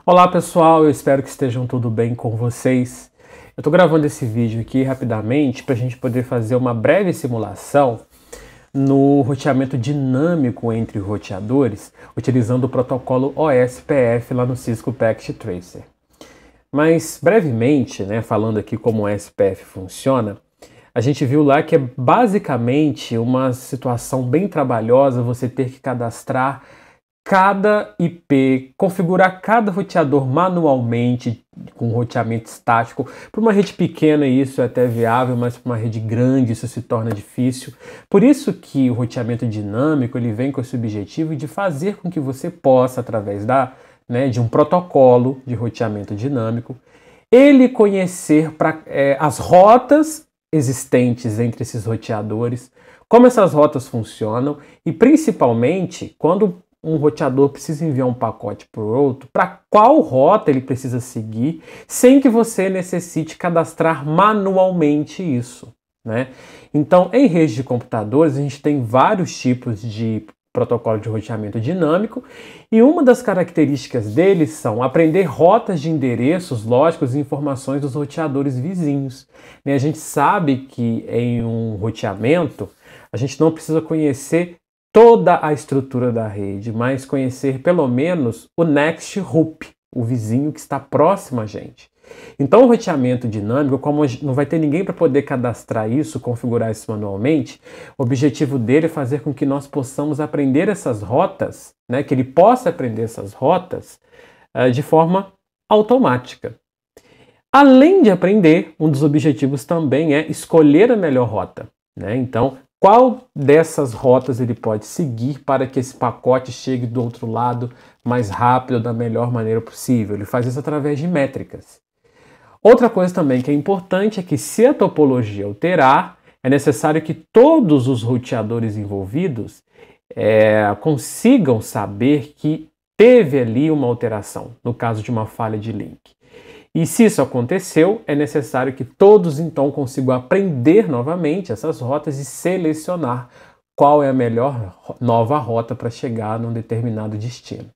Olá pessoal, eu espero que estejam tudo bem com vocês. Eu estou gravando esse vídeo aqui rapidamente para a gente poder fazer uma breve simulação no roteamento dinâmico entre roteadores, utilizando o protocolo OSPF lá no Cisco Packet Tracer. Mas brevemente, falando aqui como o OSPF funciona, a gente viu lá que é basicamente uma situação bem trabalhosa você ter que cadastrar cada IP, configurar cada roteador manualmente com roteamento estático. Para uma rede pequena isso é até viável, mas para uma rede grande isso se torna difícil. Por isso que o roteamento dinâmico ele vem com esse objetivo de fazer com que você possa, através de um protocolo de roteamento dinâmico, ele conhecer as rotas existentes entre esses roteadores, como essas rotas funcionam e principalmente quando um roteador precisa enviar um pacote para o outro, para qual rota ele precisa seguir, sem que você necessite cadastrar manualmente isso, Então, em redes de computadores, a gente tem vários tipos de protocolo de roteamento dinâmico e uma das características deles são aprender rotas de endereços lógicos e informações dos roteadores vizinhos. A gente sabe que em um roteamento, a gente não precisa conhecer toda a estrutura da rede, mas conhecer pelo menos o next hop, o vizinho que está próximo a gente. Então o roteamento dinâmico, como não vai ter ninguém para poder cadastrar isso, configurar isso manualmente, o objetivo dele é fazer com que nós possamos aprender essas rotas, que ele possa aprender essas rotas de forma automática. Além de aprender, um dos objetivos também é escolher a melhor rota. Então, qual dessas rotas ele pode seguir para que esse pacote chegue do outro lado mais rápido, da melhor maneira possível? Ele faz isso através de métricas. Outra coisa também que é importante é que se a topologia alterar, é necessário que todos os roteadores envolvidos consigam saber que teve ali uma alteração, no caso de uma falha de link. E se isso aconteceu, é necessário que todos então consigam aprender novamente essas rotas e selecionar qual é a melhor nova rota para chegar num determinado destino.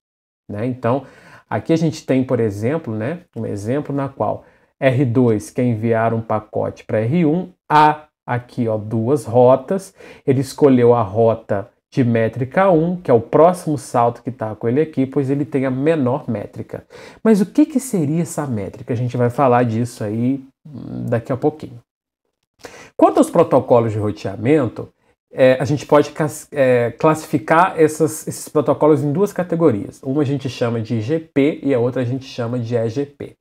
Então, aqui a gente tem, por exemplo, um exemplo na qual R2 quer enviar um pacote para R1, há aqui duas rotas, ele escolheu a rota de métrica 1, que é o próximo salto que está com ele aqui, pois ele tem a menor métrica. Mas o que seria essa métrica? A gente vai falar disso aí daqui a pouquinho. Quanto aos protocolos de roteamento, a gente pode classificar esses protocolos em duas categorias. Uma a gente chama de IGP e a outra a gente chama de EGP.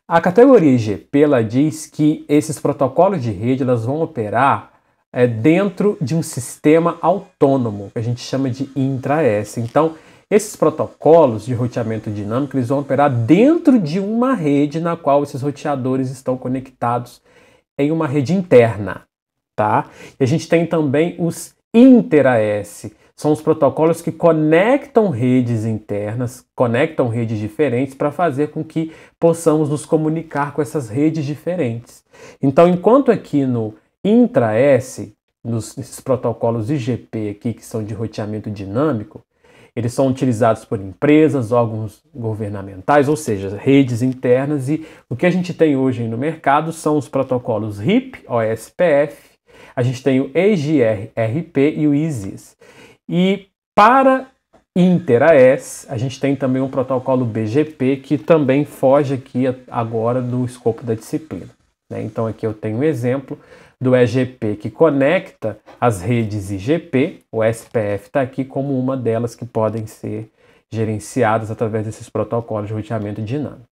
A categoria IGP ela diz que esses protocolos de rede elas vão operar dentro de um sistema autônomo, que a gente chama de intra-S. Então, esses protocolos de roteamento dinâmico eles vão operar dentro de uma rede na qual esses roteadores estão conectados em uma rede interna. E a gente tem também os inter-AS. São os protocolos que conectam redes internas, conectam redes diferentes para fazer com que possamos nos comunicar com essas redes diferentes. Então, enquanto aqui no intra-S, nesses protocolos IGP aqui, que são de roteamento dinâmico, eles são utilizados por empresas, órgãos governamentais, ou seja, redes internas, e o que a gente tem hoje no mercado são os protocolos RIP, OSPF, a gente tem o EGR-RP e o ISIS. E para inter-AS, a gente tem também um protocolo BGP, que também foge aqui agora do escopo da disciplina. Então aqui eu tenho um exemplo do EGP que conecta as redes IGP, o SPF está aqui como uma delas que podem ser gerenciadas através desses protocolos de roteamento dinâmico.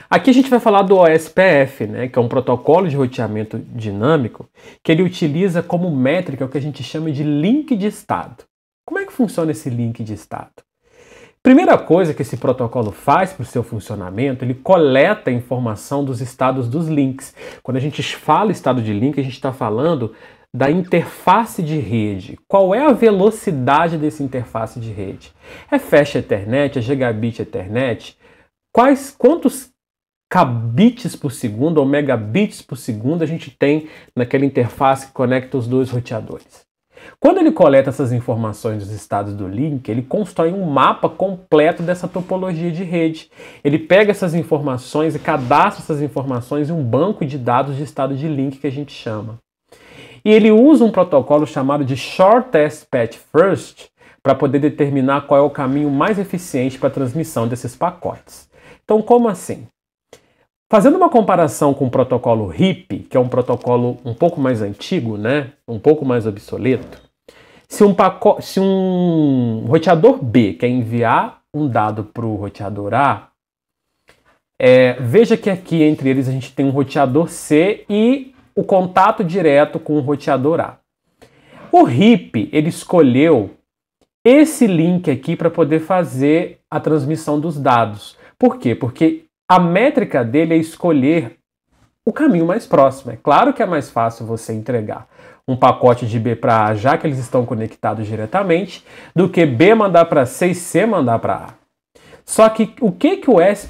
Aqui a gente vai falar do OSPF, que é um protocolo de roteamento dinâmico que ele utiliza como métrica o que a gente chama de link de estado. Como é que funciona esse link de estado? Primeira coisa que esse protocolo faz para o seu funcionamento, ele coleta a informação dos estados dos links. Quando a gente fala estado de link, a gente está falando da interface de rede. Qual é a velocidade dessa interface de rede? É Fast Ethernet, é Gigabit Ethernet? Quantos kbits por segundo ou megabits por segundo a gente tem naquela interface que conecta os dois roteadores? Quando ele coleta essas informações dos estados do link, ele constrói um mapa completo dessa topologia de rede. Ele pega essas informações e cadastra essas informações em um banco de dados de estado de link que a gente chama. E ele usa um protocolo chamado de Shortest Path First para poder determinar qual é o caminho mais eficiente para a transmissão desses pacotes. Então, como assim? Fazendo uma comparação com o protocolo HIP, que é um protocolo um pouco mais antigo, né? Um pouco mais obsoleto, se um roteador B quer enviar um dado para o roteador A, veja que aqui entre eles a gente tem um roteador C e o contato direto com o roteador A. O HIP, ele escolheu esse link aqui para poder fazer a transmissão dos dados. Por quê? Porque a métrica dele é escolher o caminho mais próximo. É claro que é mais fácil você entregar um pacote de B para A, já que eles estão conectados diretamente, do que B mandar para C e C mandar para A. Só que o que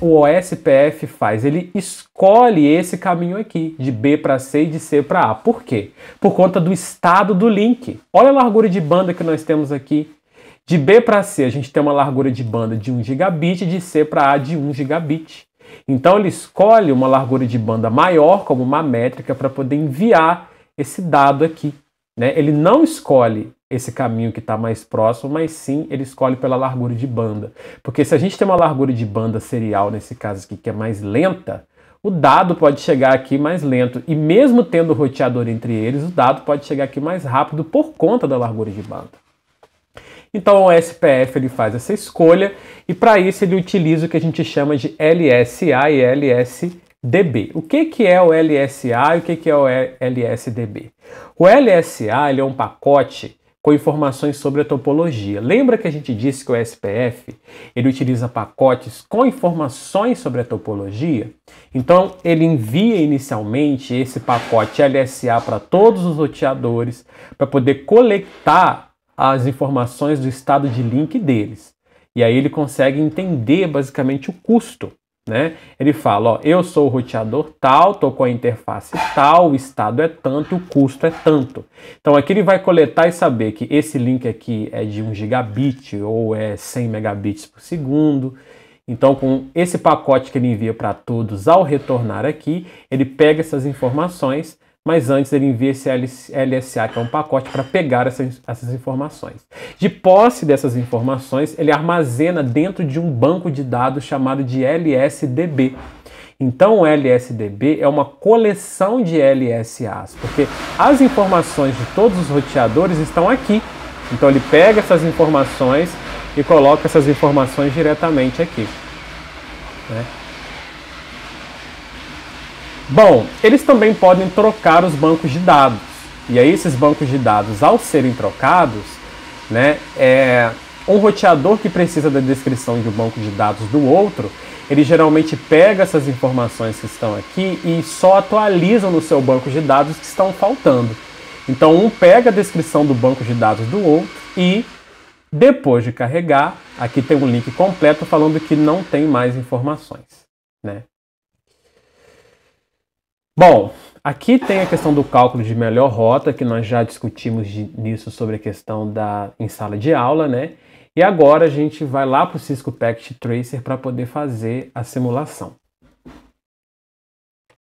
o OSPF faz? Ele escolhe esse caminho aqui, de B para C e de C para A. Por quê? Por conta do estado do link. Olha a largura de banda que nós temos aqui. De B para C a gente tem uma largura de banda de 1 gigabit, de C para A de 1 gigabit. Então ele escolhe uma largura de banda maior como uma métrica para poder enviar esse dado aqui, né? Ele não escolhe esse caminho que está mais próximo, mas sim ele escolhe pela largura de banda. Porque se a gente tem uma largura de banda serial, nesse caso aqui, que é mais lenta, o dado pode chegar aqui mais lento. E mesmo tendo roteador entre eles, o dado pode chegar aqui mais rápido por conta da largura de banda. Então o SPF ele faz essa escolha e para isso ele utiliza o que a gente chama de LSA e LSDB. O que é o LSA e o que é o LSDB? O LSA ele é um pacote com informações sobre a topologia. Lembra que a gente disse que o SPF ele utiliza pacotes com informações sobre a topologia? Então ele envia inicialmente esse pacote LSA para todos os roteadores para poder coletar as informações do estado de link deles. E aí ele consegue entender basicamente o custo, né? Ele fala, ó, eu sou o roteador tal, estou com a interface tal, o estado é tanto, o custo é tanto. Então aqui ele vai coletar e saber que esse link aqui é de 1 gigabit ou é 100 megabits por segundo. Então com esse pacote que ele envia para todos, ao retornar aqui, ele pega essas informações, mas antes ele envia esse LSA, que é um pacote, para pegar essas informações. De posse dessas informações, ele armazena dentro de um banco de dados chamado de LSDB. Então o LSDB é uma coleção de LSAs, porque as informações de todos os roteadores estão aqui. Então ele pega essas informações e coloca essas informações diretamente aqui, né? Bom, eles também podem trocar os bancos de dados. E aí esses bancos de dados, ao serem trocados, né, um roteador que precisa da descrição de um banco de dados do outro, ele geralmente pega essas informações que estão aqui e só atualiza no seu banco de dados que estão faltando. Então um pega a descrição do banco de dados do outro e, depois de carregar, aqui tem um link completo falando que não tem mais informações, né? Bom, aqui tem a questão do cálculo de melhor rota, que nós já discutimos nisso sobre a questão em sala de aula, né? E agora a gente vai lá para o Cisco Packet Tracer para poder fazer a simulação.